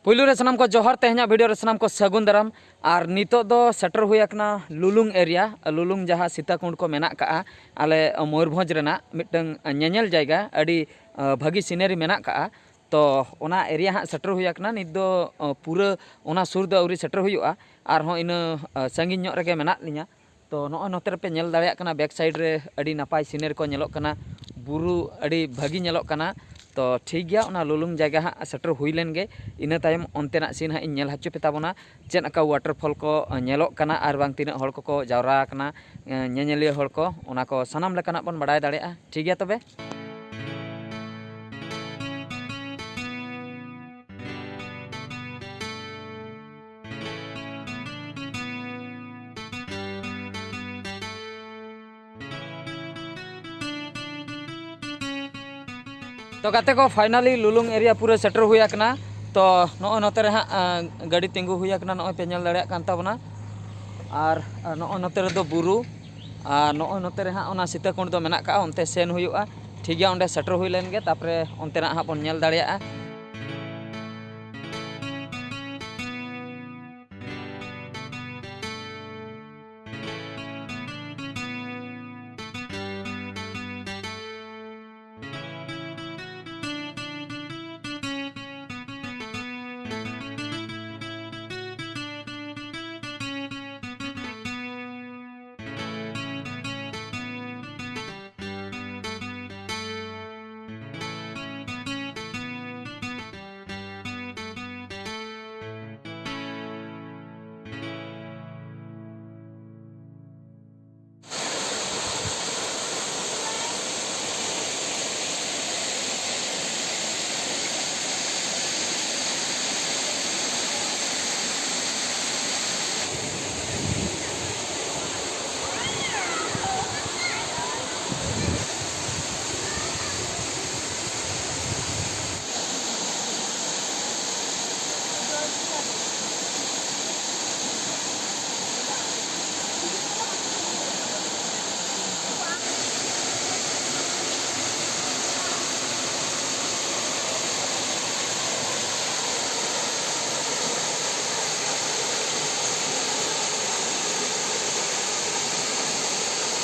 पुलू रे सनाम को जोहर तेहना वीडियो रे सनाम को सगुन दाराम और नितो दो सेटर हुई अकना लुलुंग एरिया लुलुंग जहाँ सीताकुंड को मेना का आले मयूरभंज रेना मिटंग नेनेल जायगा अड़ी भागी सीनरी मेना का तो ओना एरिया हाँ सेटर हुई अकना नित दो पूरा ओना सुर दो अवरी सेटर हुआ और हों इन संगीन ᱧᱚᱜ रेगे मेना लिया तो नॉ नोते रे पे नेल दाड़ेयाग कना बैक साइड रे अड़ी नापाय सीनरी को नेलोग कना बुरु अड़ी भागी नेलोग कना तो ठीक गया ओना लुलुंग जगह हाँ सेटर हुई लेन गे इना तायम ओंतेना सीन हाँ इन नेल हच्चो पे ताबोना चेन अका वाटरफॉल को नेलोग कना आर बांग तिना हड़ को जावरा कना नेनेलिया हड़ को ओना को सानाम लेकाना बन बाडाय दाड़ेया ठीक गया तबे तो गाते को फाइनली लुलुंग एरिया पूरा सेटर हुई अकना तो नॉ नोते रे हाँ गाड़ी तिंगु हुई अकना नॉ पे नेल दाड़ेयाग कान ताबोना और नॉ नोते रे दो बुरु और नॉ नोते रे हाँ ओना सीताकुंड दो मेना का ओनते सेन हुयुआ ठीक गया ओंडे सेटर हुई लेन गे तापरे ओनतेना हाँ बन नेल दाड़ेयागा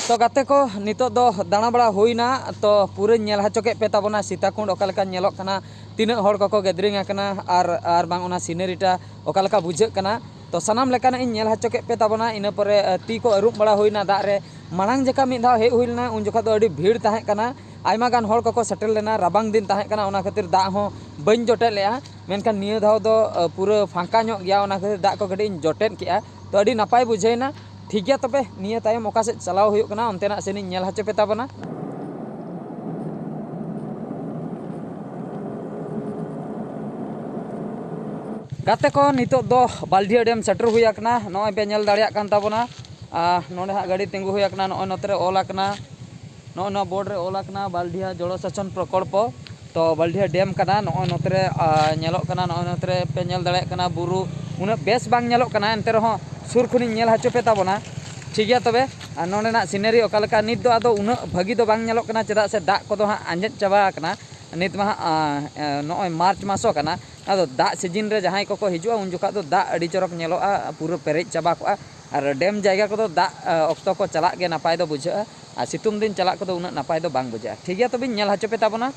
तो गाते को नितो दो दाणा बड़ा होइना तो पूरे नेल हचो के पे ताबोना सीताकुंड ओकालेका नेलोग कना तीना हड़ को गैदरिंग आकना आर बांग ओना सीनरीटा ओकालेका बुझाग कना तो सानाम लेकाना इन नेल हचो के पे ताबोना इना परे ती को अरुब बड़ा होइना दाग रे मांग जका मिद धाव हेज हुइलना उन जोखा दो अड़ी भीड़ ताहे कना आयमा गान हड़ को सेटल लेना राबांग दिन ताहे कना ओना खातिर दाग हो बइन जोटेद लेया मेनखान निया धाव दो पूरा फांका ᱧᱚᱜ गया ओना खातिर दाग को गडी इन जोटेद केया तो अड़ी नापाय बुझाइना ठीक गया तबे निया तायम ओका से चलाव हुयुग कना ओनतेना सेनि नेल हचो पे ताबोना गाते को नितो दो बाल्डिया डैम सेटर हुई अकना नॉय पे नेल दाड़ेयाग कान ताबोना नोडे हा गाड़ी तिंगु हुई अकना नॉय नोते रे ऑल अकना नॉय नो बोर्ड रे ऑल अकना बाल्डिया जलसेचन प्रकल्प तो बाल्डिया डैम कना नॉय नोते रे नेलोग कना नॉय नोते रे पे नेल दाड़ेयाग कना बुरु उना बेस बांग नेलोग कना एनते रहो सुर खुनि नेल हचो पे ताबोना ठीक गया तबे नोडेना सीनरी ओकालेका नित दो आदो उना भागी दो बांग नेलोग कना चेदा से दाग को दो हाँ आंजेद चाबा अकना नित मा नॉय मार्च मासो कना आदो दाग सीजन रे जहां को हिजुआ उन जोखा दो दाग अड़ी चरक नेलोआ पूरा पेरेज चाबा को और डैम जायगा को दो दाग ऑक्तो को चला गे नापाय दो बुझा और सितुंग दिन चला को दो उना नापाय दो बांग बुझा ठीक गया तबे नेल हचो पे ताबोना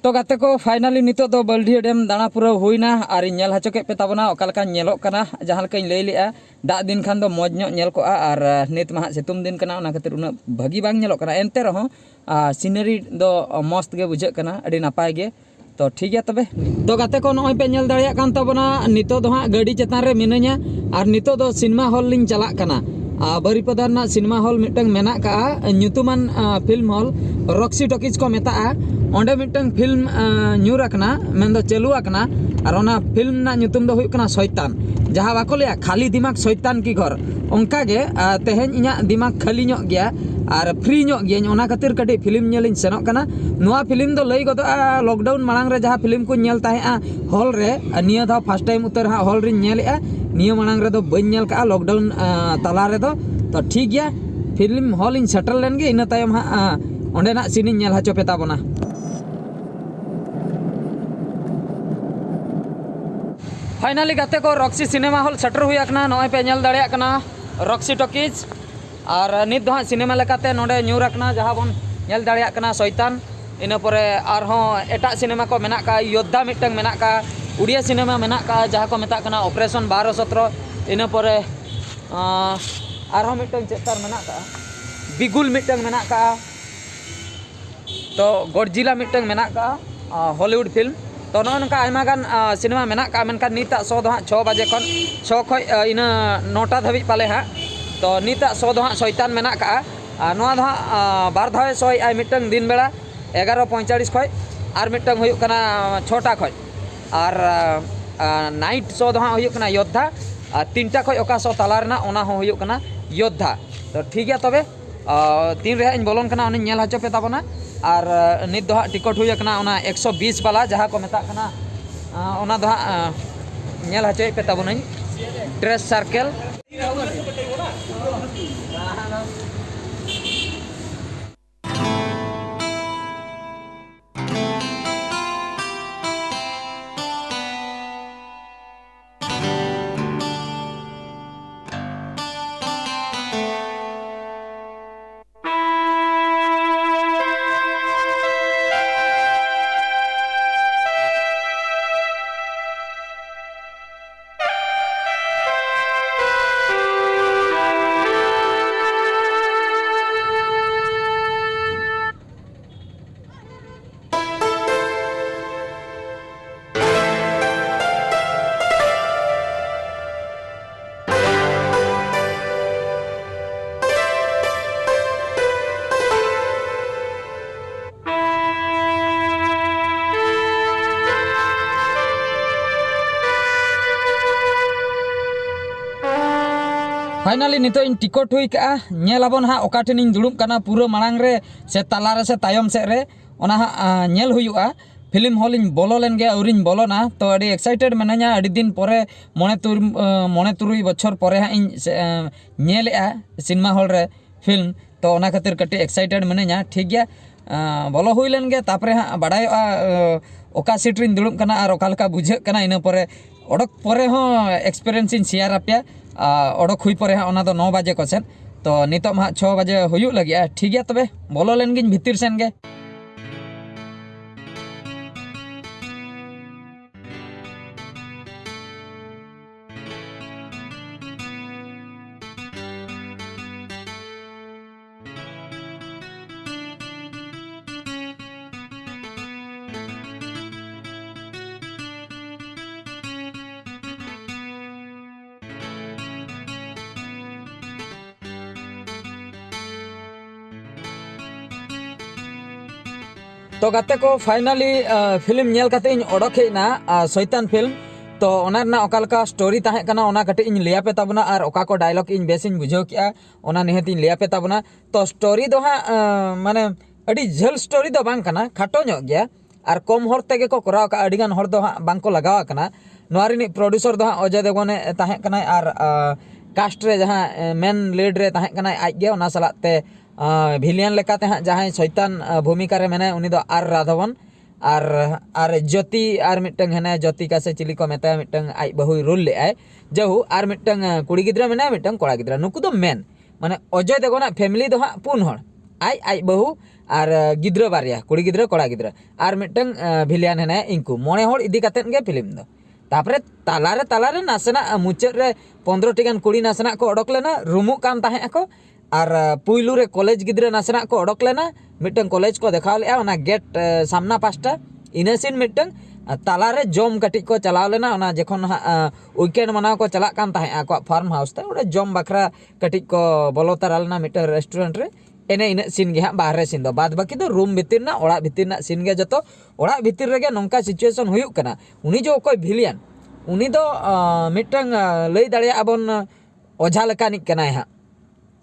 तो गाते को फाइनली नितो दो बाल्डिया डैम दाणा पूरा हुईना और नेल हचो के पे ताबोना ओकालेका नेलोग कना जहां लेका लई लेआ दाग दिन खान दो मौज ᱧᱚᱜ नेल कोआ और नित मा सितुंग दिन कना ओना खातिर उना भागी बांग नेलोग कना एनते रहो सीनरी दो मस्त गे बुझाग कना अड़ी नापाय गे तो ठीक गया तबे तो गाते को नॉय पे नेल दाड़ेयाग कान ताबोना नितो दो हां गाड़ी चेतान रे मिना냐 और नितो दो सिनेमा हॉल लिंग चलाग कना बारीपदा रना सिनेमा हॉल मिटंग मेना का ᱧᱩᱛᱩᱢᱟन फिल्म हॉल रॉक्सी टॉकीज को मेता ओंडे मिटंग फिल्म ᱧᱩᱨᱟᱠना मेन दो चालुआकना और ओना फिल्म ना ᱧᱩᱛᱩᱢ दो हुई कना शैतान जहाँ बाको लिया खाली दिमाग शैतान की घर उनका गे तेहेन इना दिमाग खाली ᱧᱚᱜ गया और फ्री ᱧᱚᱜ गियाᱧ ओना खातिर कटी फिल्म ᱧᱮᱞᱤᱧ सेनोग कना नोआ फिल्म दो लई गदोआ लॉकडाउन मांग रे जहाँ फिल्म को ᱧᱮल ताहेआ हॉल रे निया दा फर्स्ट टाइम उतर हाँ हॉल रिन ᱧᱮᱞᱮआ निया मांग रे दो बइन ᱧᱮल का लॉकडाउन तला रे दो तो ठीक गया फिल्म हॉल इन सेटल लेन गे इना तायम हाँ ओंडेना सीन ᱧᱮल हचो पे ताबोना फाइनली गाते को रॉक्सी सिनेमा हॉल सेटर हुई आकना नॉय पे ᱧᱮल दाड़िया कना रॉक्सी टॉकीज और नित दो हाँ सिनेमा लेकाते नोडे ᱧᱩᱨᱟᱠना जहाँ बन ᱧᱮल दाड़िया कना शैतान इना परे आरहों एटा सिनेमा को मेना का योद्धा मिटंग मेना का उड़िया सिनेमा मेना का जहाँ को मेता कना ऑपरेशन 12-17 इना परे आरहों मिटंग चेतार मेना का बिगुल मिटंग मेना का तो गॉडजिला मिटंग मेना का हॉलीवुड फिल्म तो नौका आयमागान सिनेमा मेना का मेनका नीता शो दो हाँ 6 बजे खन 6 खय इन 9टा धाबी पाले हाँ तो नीता शो दो हाँ शैतान मेना का नोआ दो हाँ बार धावे शोय आय मिटंग दिन बेला 11:45 खय और मिटंग हुयुक कना 6टा खय और नाइट शो दो हाँ हुयुक कना योद्धा 3टा खय ओका शो ताला रेना ओना हो हुयुक कना योद्धा तो ठीक है तबे 3 रे इन बोलन कना उनी ᱧᱮल हचो पे ताबोना और नित दो हाँ टिकट हुई कना ओना 120 वाला जहाँ को मेता कना ओना दो हाँ ᱧᱮल हचो पे ताबोनाई ड्रेस सर्कल फाइनली नितो इन टिकट हुई का ᱧᱮᱞᱟᱵᱚᱱ हाँ ओका ठेनिन दुड़ुब कना पूरा मांग रे से ताला रे से तायम से रे ओना हाँ ᱧᱮल हुयुआ फिल्म हॉल इन बोलो लेन गया औरिन बोलोना तो अड़ी एक्साइटेड मेनाया अड़ी दिन परे मोने तुरुई बछर परे हाँ इन ᱧᱮᱞᱮआ सिनेमा हॉल रे फिल्म तो ओना खातिर कटी एक्साइटेड मेनाया ठीक गया बोलो हुई लेन गया तापरे हाँ बाडायोआ ओका सीट रिन दुड़ुब कना और ओका लेका बुझे कना इना परे ओडक परे हो एक्सपीरियंस इन शेयर आपिया ओडक हुई परे हाँ 9 बजे को सेन तो नितो हाँ 6 बजे हुयुग लगिया ठीक गया तबे बोलो लेन गिन भितिर सेन गे तो गाते को फाइनली फिल्म ᱧᱮल काते इन ओडक हेना शैतान फिल्म तो ओना ना ओकालका स्टोरी ताहे कना ओना कटे इन लिया पे ताबना और ओका को डायलॉग इन बेस इन बुझाव किया ओना निहत इन लिया पे ताबना तो स्टोरी दो हाँ माने अड़ी झल स्टोरी दो बांग कना खाटो ᱧᱚᱜ गया और कम हर तेगे को कराव का अड़ीगान हर दो हाँ बांग को लगाव कना नोआ रिनी प्रोड्यूसर दो हाँ अजय देवगन ताहे कना और कास्ट रे जहाँ मेन लीड रे ताहे कना आज गे ओना सलाते भिलियन लेकाते हाँ जहाँ शैतान भूमिका रे मेने उनी दो आर राघवन और ज्योति और मिटंग है ज्योति का से चिली को मेता मिटंग आई बहु रोल ले आए जहु और मिटंग कुड़ी गिद्रा मेना मिटंग कोड़ा गिद्रा नुकु दो मेन माने अजय देवगन फैमिली दो हाँ 4 हर आई बहु और गिद्रा बारिया कुड़ी गिद्रा कोड़ा गिद्रा और मिटंग भिलियन है इनको 9 हर इदी कातेन गे फिल्म दो तापरे तालारे नासेना मुचाद रे 15 टिगान कुड़ी नासेना को ओडक लेना रूमु कान ताहे को और पुइलू रे कॉलेज गिद्रा नासेना को ओडक लेना मिटंग कॉलेज को देखाव ले गेट सामना पास्टा इना सीन मिटंग तालारे जम कटिक को चलाव लेना ओना जखन उइकेंड मनाव को चलाक कान ताहे आको फार्म हाउस ते ओडे जम बखरा कटिक को बोलो तरा लेना मिट रेस्टोरेंट रे एने इन सीन गे हाँ बाहरे सीन दो बाद बाकी तो रूम भितर ना ओड़ा भितर ना सीन गे जतो ओड़ा भितर रे नौका सिचुएशन हुयुक कना उनी जो कोई भिलियन उनी दो मिटंग लई दाड़े अबन ओझा लेकानिक कनाय हाँ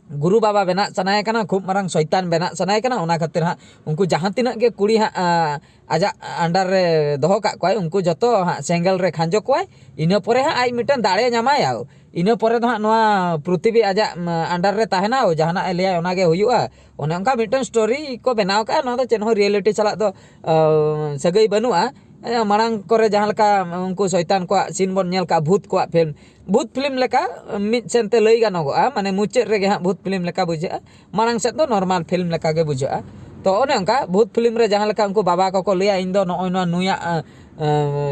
गुरु बाबा बना सनाय कना खूब मारंग शैतान बना सनाय कना ओना खातिर हाँ उनको जहाँ तिना के कुड़ी हाँ आजा अंडर रे दोहो का कोई उनको जतो हाँ सेंगल रे खांजो कोई इना परे हाँ आई मिटन दाड़े नामाय आओ इना परे दो हाँ नोआ पृथ्वी आजा अंडर रे ताहेना ओ जहाना लिया ओना गे हुयुआ ओने उनका मिटन स्टोरी को बनाव का नोआ दो चेन हो रियलिटी चला दो सगई बनुआ मांग करे जहाँ लका उनको शैतान को सीन बन नेल का भूत को फिल्म लेका मिद सेनते लई गानोगोआ माने मुचाद रेगे हाँ भूत फिल्म लेका बुझा मांग सेद दो नॉर्मल फिल्म लेका गे बुझा तो ओने उनका भूत फिल्म रे जहाँ लका उनको बाबा को लिया इन दो नोय नो नुया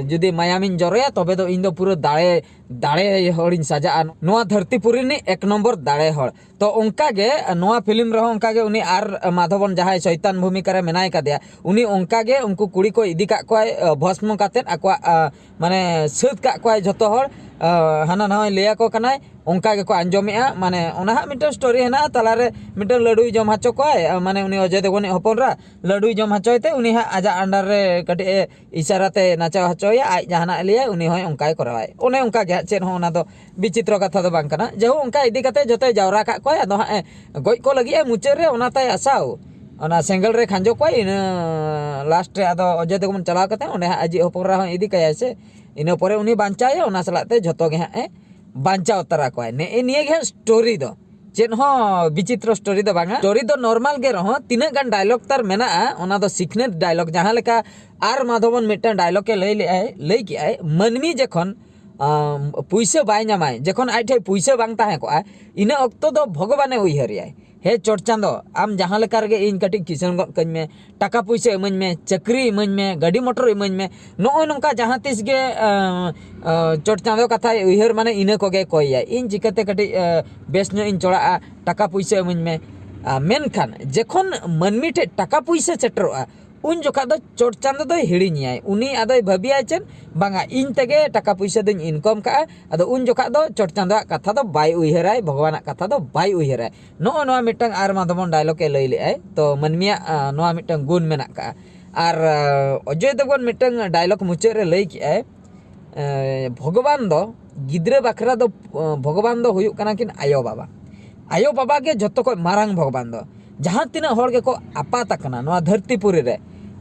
जुदी मायामिन जरोया तबे दो इन दो पूरा दाड़े दाड़े हड़िन सजा नोआ धरतीपुरी नि एक नंबर दाड़े हड़ तो उनका गे नोआ फिल्म रहो उनका गे उनी आर माधवन जहाँ शैतान भूमिका रे मेनाय कादेया उनी उनका गे उनको कुड़ी को इदी का कोय भस्म कातेन आको माने सद का कोय जतो हड़ हाना ना लिया को कनाय उनका गे को आंजोमेआ माने ओना हा मिटन स्टोरी हेना तलारे मिटन लडुई जम हाचो कोय माने उनी अजय देवगन हपनरा लडुई जम हाचोयते उनी हा आजा अंडर रे कटि इशाराते नाचा हाचोया आज जहाना लिया उनी होय उनकाय कराय ओने उनका गे चेन हो ओना दो विचित्र कथा दो बांग कना जेहु उनका इदी कते जते जावरा का कोय अदो हा गोय को लगी मुचे रे ओना ताय आसाव ओना सेंगल रे खांजो कोय इन लास्ट रे अदो अजय देवगन चलाव कते ओने हा अजी हपनरा हो इदी कया से इन परे उनी बांचाय ओना सलाते जतो गे हा बांचाव तरा को ने निये गे स्टोरी दो चेन हो विचित्र स्टोरी दो बांगा स्टोरी दो नॉर्मल गे रहो तीना गान डायलॉग तार मेना ओना दो सिखनेत डायलॉग जहाँ लेका आर माधवन मिटन डायलॉग के लई के आय मनमी जखन पुइसे बाय नामाय जखन आइ ठे पुइसे बांग ताहे को इना अक्तो दो भगवाने उइहरियाय हे चोट चांदो आम जहाँ लेका गे इन कटी किसान गद कñ में टाका पुइसे इमन में चक्री इमन में गाड़ी मोटर इमन में नोय नोंका जहाँ तिस गे चोट चांदो कथा उइहर माने इना को गे कोया इन जिकते कटी बेस नो इन चोड़ा टाका पुइसे इमन में मेनखान जखन मनमी ठे टाका पुइसे सेटरोआ उन जोखा दो चोट चांदो दो हिड़ियाय उनी आदो भाबिया चेन बांगा इन तेगे टाका पैसा दिन इनकम का आदो उन जोखा दो चोट चांदो कथा दो बाय उइहराय भगवान कथा दो बाय उइहराय नो नो मिटंग आर माधवन डायलॉग के लई लेआय तो मनमिया नो मिटंग गुण मेना का आर अजय देवगन मिटंग डायलॉग मुचे रे लई केआय भगवान दो गिद्रे बखरा दो भगवान दो हुयुक कना किन आयो बाबा के जतो को मारांग भगवान दो जहाँ तीना होड़ के को आपात कना नो धरतीपुरी रे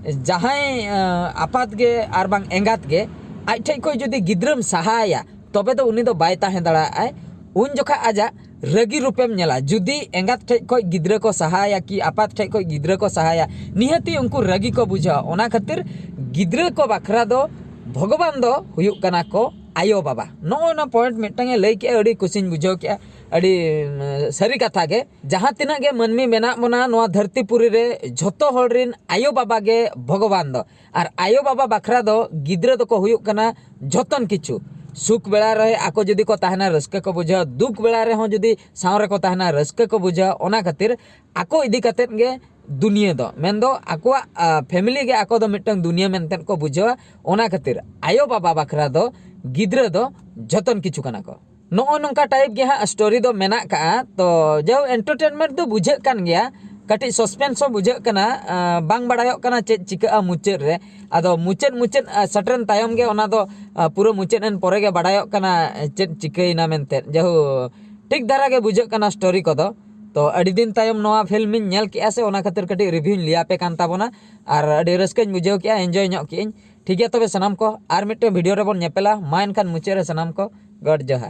जहाँ आपात गे आर बांग एंगात गे आज ठे को जुदी गिद्रम सहाया तबे तो उनी दो बाय ताहे दाड़ाय उन जोखा आजा रगी रूपेम नेला जुदी एंगात ठे को गिद्र को सहाया कि आपात ठे को गिद्र को सहाया निहती उनको रगी को बुझा ओना खातिर गिद्र को बखरा दो भगवान दो हुयुक कना को आयो बाबा नो ना पॉइंट मिटंगे लई के अड़ी कुसिन बुझो के अड़ी सरी कथा गे जहाँ तिना गे मनमी मेना बना नोआ धरतीपुरी रे झोतो हड़ रिन आयो बाबा गे भगवान दो आर आयो बाबा बखरा दो गिद्र दो को हुयुक कना झोतन किछु सुख बेला रहे आको जदी को ताहना रस्के को बुझा दुख बेला रे हो जदी सावरे को ताहना रस्के को बुझा ओना खातिर आको इदी कतेन गे दुनिया दो मेन दो आको फैमिली गे आको दो मिटंग दुनिया मेनतेन को बुझा ओना खातिर आयो बाबा बखरा दो गिद्र दो जतन किछु कना को नो नोंका टाइप गे हाँ स्टोरी दो मेना का तो जो एंटरटेनमेंट दो बुझे कान गया कटी सस्पेंस बुझे कना बांग बड़ायो कना चेद चिका मुचाद रे आदो मुचाद सटरन तायम गे ओना दो पूरा मुचाद एन परे गे बड़ायो कना चेद चिकैना मेनते जहु ठीक धारा गे बुझे कना स्टोरी को दो तो अड़ी दिन तायम नोआ फिल्म इन नेल के से ओना खातिर कटी रिव्यू लिया पे कान ताबोना आर अड़ी रस्कन बुझे के एंजॉय ᱧᱚᱜ के ठीक है तबे सनाम को आर मिटे वीडियो रे बन नेपेला मा एनखान मुचे रे सनाम को गॉड जोहार।